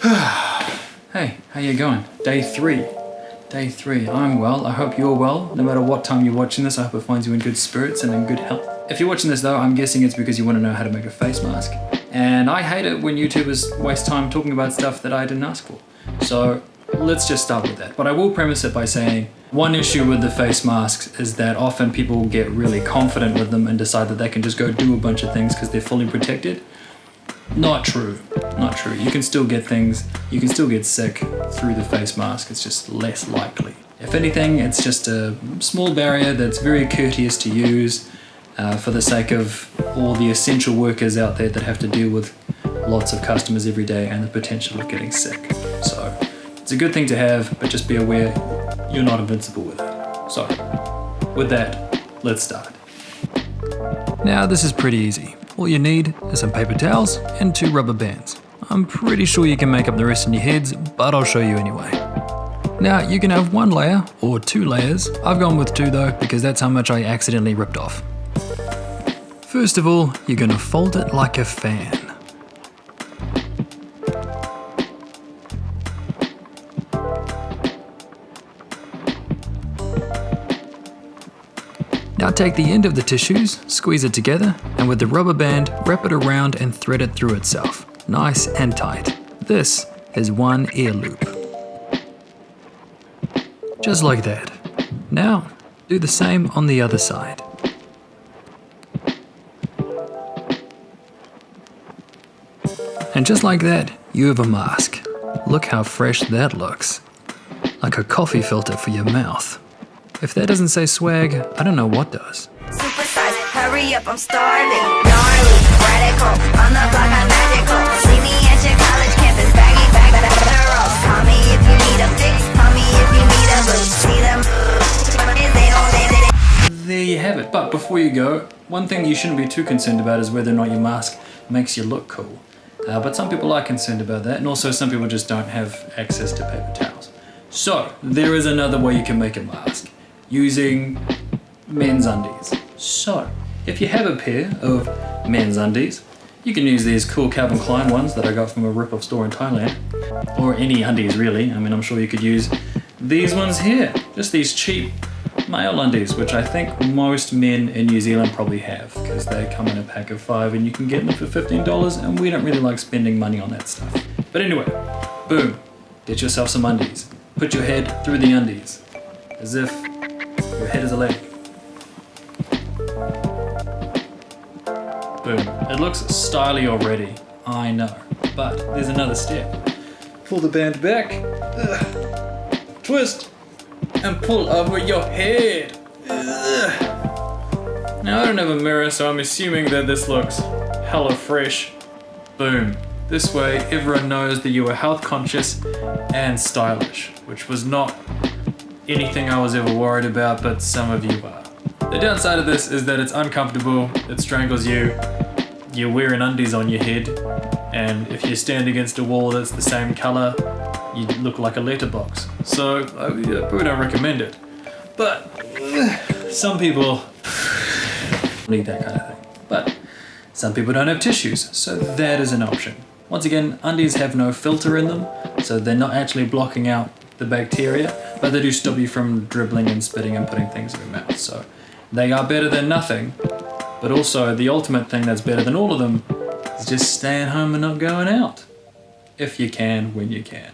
Hey, how you going? Day three. I'm well. I hope you're well. No matter what time you're watching this, I hope it finds you in good spirits and in good health. If you're watching this though, I'm guessing it's because you want to know how to make a face mask. And I hate it when YouTubers waste time talking about stuff that I didn't ask for. So let's just start with that. But I will premise it by saying one issue with the face masks is that often people get really confident with them and decide that they can just go do a bunch of things because they're fully protected. Not true. You can still get things, you can still get sick through the face mask, it's just less likely. If anything, it's just a small barrier that's very courteous to use for the sake of all the essential workers out there that have to deal with lots of customers every day and the potential of getting sick. So it's a good thing to have, but just be aware you're not invincible with it. So with that, let's start. Now this is pretty easy. All you need is some paper towels and 2 rubber bands. I'm pretty sure you can make up the rest in your heads, but I'll show you anyway. Now you can have 1 layer or 2 layers. I've gone with 2 though, because that's how much I accidentally ripped off. First of all, you're gonna fold it like a fan. Now take the end of the tissues, squeeze it together, and with the rubber band, wrap it around and thread it through itself. Nice and tight. This is 1 ear loop. Just like that. Now, do the same on the other side. And just like that, you have a mask. Look how fresh that looks. Like a coffee filter for your mouth. If that doesn't say swag, I don't know what does. Supersize, hurry up, I'm starving. Gnarly, radical, on the block, I'm magical. See me at your college campus, baggy bag, girls. Call me if you need a fix, call me if you need a boost. See them, There you have it. But before you go, one thing you shouldn't be too concerned about is whether or not your mask makes you look cool. But some people are concerned about that, and also some people just don't have access to paper towels. So, there is another way you can make a mask. Using men's undies. So, if you have a pair of men's undies, you can use these cool Calvin Klein ones that I got from a rip-off store in Thailand. Or any undies really. I mean, I'm sure you could use these ones here. Just these cheap male undies, which I think most men in New Zealand probably have, because they come in a pack of 5 and you can get them for $15, and we don't really like spending money on that stuff. But anyway, boom, get yourself some undies. Put your head through the undies, as if your head is a leg. Boom. It looks stylish already, I know. But there's another step. Pull the band back, twist, and pull over your head. Now I don't have a mirror, so I'm assuming that this looks hella fresh. Boom. This way everyone knows that you are health conscious and stylish, which was not anything I was ever worried about, but some of you are. The downside of this is that it's uncomfortable, it strangles you, you're wearing undies on your head, and if you stand against a wall that's the same colour, you look like a letterbox. So I probably don't recommend it. But some people need that kind of thing. But some people don't have tissues, so that is an option. Once again, undies have no filter in them, so they're not actually blocking out the bacteria, but they do stop you from dribbling and spitting and putting things in your mouth. So they are better than nothing, but also the ultimate thing that's better than all of them is just staying home and not going out. If you can, when you can.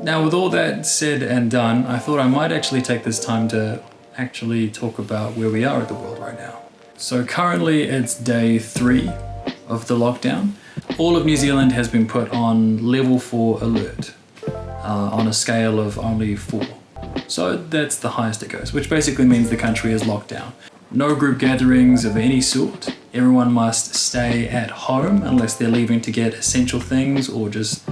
Now with all that said and done, I thought I might actually take this time to actually talk about where we are at the world right now. So currently it's day 3 of the lockdown. All of New Zealand has been put on level 4 alert. On a scale of only 4. So that's the highest it goes, which basically means the country is locked down. No group gatherings of any sort. Everyone must stay at home unless they're leaving to get essential things or just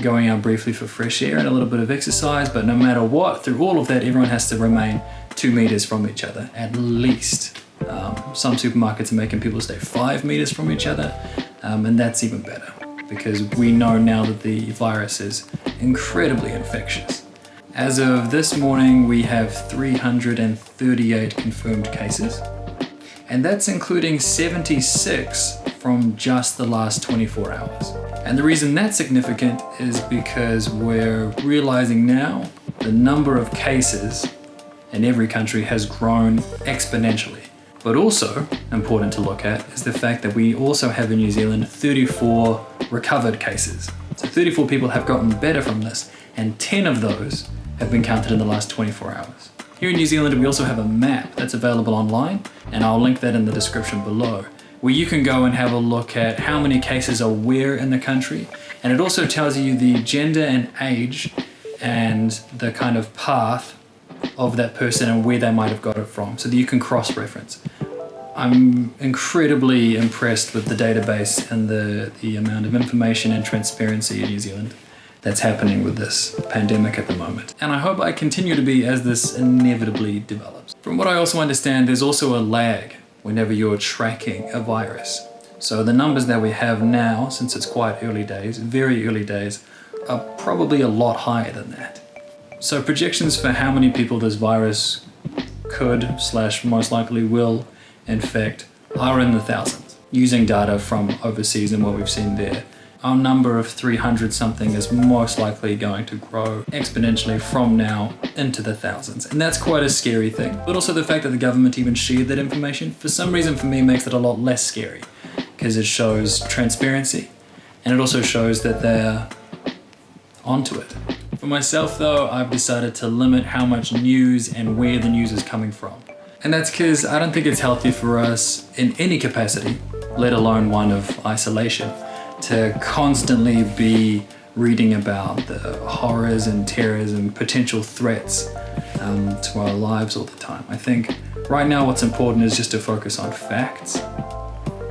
going out briefly for fresh air and a little bit of exercise. But no matter what, through all of that, everyone has to remain 2 meters from each other, at least. Some supermarkets are making people stay 5 meters from each other, and that's even better, because we know now that the virus is incredibly infectious. As of this morning, we have 338 confirmed cases, and that's including 76 from just the last 24 hours. And the reason that's significant is because we're realizing now the number of cases in every country has grown exponentially. But also important to look at is the fact that we also have in New Zealand 34 recovered cases. So 34 people have gotten better from this, and 10 of those have been counted in the last 24 hours. Here in New Zealand, we also have a map that's available online, and I'll link that in the description below, where you can go and have a look at how many cases are where in the country. And it also tells you the gender and age and the kind of path of that person and where they might have got it from, so that you can cross-reference. I'm incredibly impressed with the database and the amount of information and transparency in New Zealand that's happening with this pandemic at the moment. And I hope I continue to be as this inevitably develops. From what I also understand, there's also a lag whenever you're tracking a virus. So the numbers that we have now, since it's quite early days, very early days, are probably a lot higher than that. So projections for how many people this virus could / most likely will infect are in the thousands. Using data from overseas and what we've seen there, our number of 300 something is most likely going to grow exponentially from now into the thousands. And that's quite a scary thing. But also the fact that the government even shared that information, for some reason for me makes it a lot less scary, because it shows transparency and it also shows that they're onto it. For myself though, I've decided to limit how much news and where the news is coming from. And that's because I don't think it's healthy for us in any capacity, let alone one of isolation, to constantly be reading about the horrors and terrors and potential threats to our lives all the time. I think right now what's important is just to focus on facts,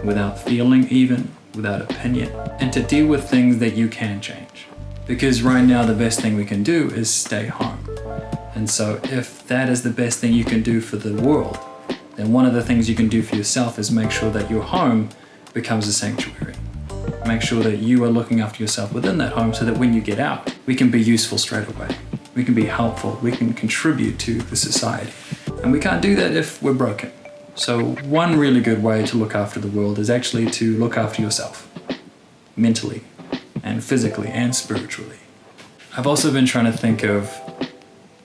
without feeling even, without opinion, and to deal with things that you can change. Because right now the best thing we can do is stay home. And so if that is the best thing you can do for the world, then one of the things you can do for yourself is make sure that your home becomes a sanctuary. Make sure that you are looking after yourself within that home so that when you get out, we can be useful straight away. We can be helpful, we can contribute to the society. And we can't do that if we're broken. So one really good way to look after the world is actually to look after yourself, mentally and physically and spiritually. I've also been trying to think of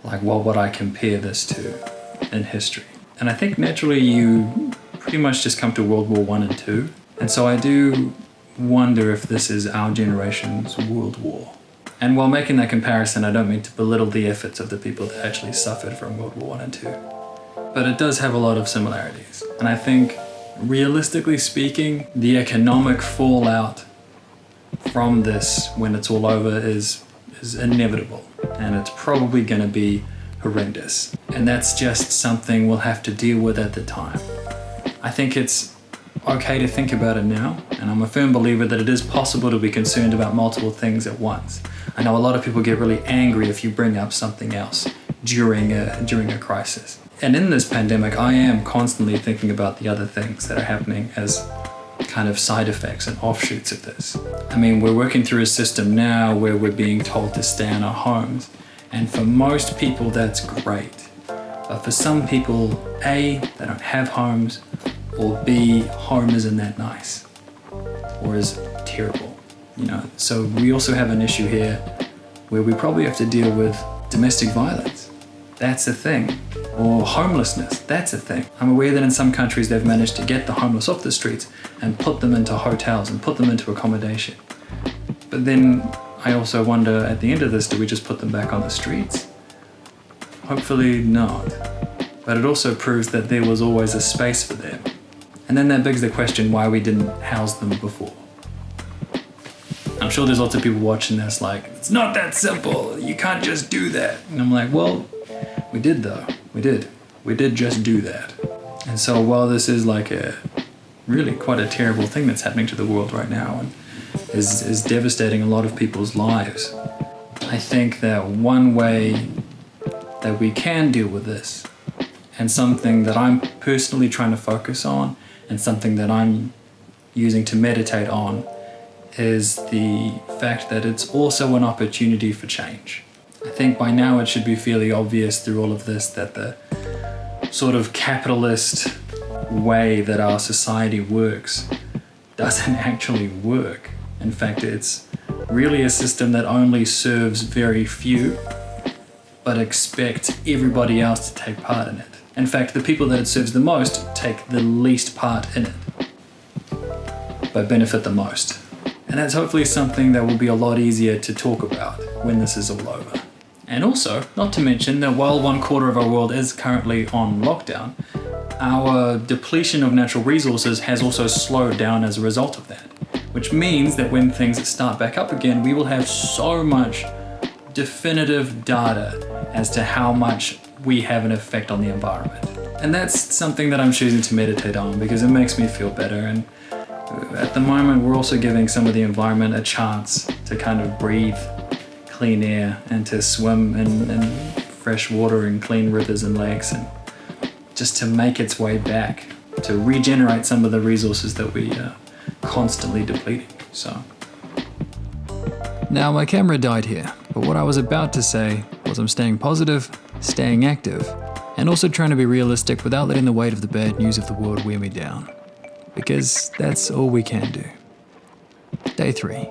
what would I compare this to in history? And I think naturally you pretty much just come to World War I and II. And so I do wonder if this is our generation's World War. And while making that comparison, I don't mean to belittle the efforts of the people that actually suffered from World War I and II. But it does have a lot of similarities. And I think, realistically speaking, the economic fallout from this, when it's all over, is inevitable. And it's probably going to be horrendous. And that's just something we'll have to deal with at the time. I think it's okay to think about it now, and I'm a firm believer that it is possible to be concerned about multiple things at once. I know a lot of people get really angry if you bring up something else during a crisis. And in this pandemic, I am constantly thinking about the other things that are happening as kind of side effects and offshoots of this. I mean, we're working through a system now where we're being told to stay in our homes, and for most people that's great. But for some people, A, they don't have homes, or B, home isn't that nice, or is terrible, So we also have an issue here where we probably have to deal with domestic violence. That's a thing. Or homelessness, that's a thing. I'm aware that in some countries they've managed to get the homeless off the streets and put them into hotels and put them into accommodation. But then I also wonder, at the end of this, do we just put them back on the streets? Hopefully not. But it also proves that there was always a space for them. And then that begs the question why we didn't house them before. I'm sure there's lots of people watching this it's not that simple, you can't just do that. And I'm like, well, we did though. We did just do that. And so while this is really quite a terrible thing that's happening to the world right now and is devastating a lot of people's lives, I think that one way that we can deal with this, and something that I'm personally trying to focus on, and something that I'm using to meditate on, is the fact that it's also an opportunity for change. I think by now it should be fairly obvious through all of this that the sort of capitalist way that our society works doesn't actually work. In fact, it's really a system that only serves very few, but expect everybody else to take part in it. In fact, the people that it serves the most take the least part in it, but benefit the most. And that's hopefully something that will be a lot easier to talk about when this is all over. And also, not to mention that while 1/4 of our world is currently on lockdown, our depletion of natural resources has also slowed down as a result of that. Which means that when things start back up again, we will have so much definitive data as to how much we have an effect on the environment. And that's something that I'm choosing to meditate on because it makes me feel better. And at the moment, we're also giving some of the environment a chance to kind of breathe clean air and to swim in fresh water and clean rivers and lakes, and just to make its way back, to regenerate some of the resources that we are constantly depleting. So. Now my camera died here, but what I was about to say was I'm staying positive, staying active, and also trying to be realistic without letting the weight of the bad news of the world wear me down. Because that's all we can do. Day 3.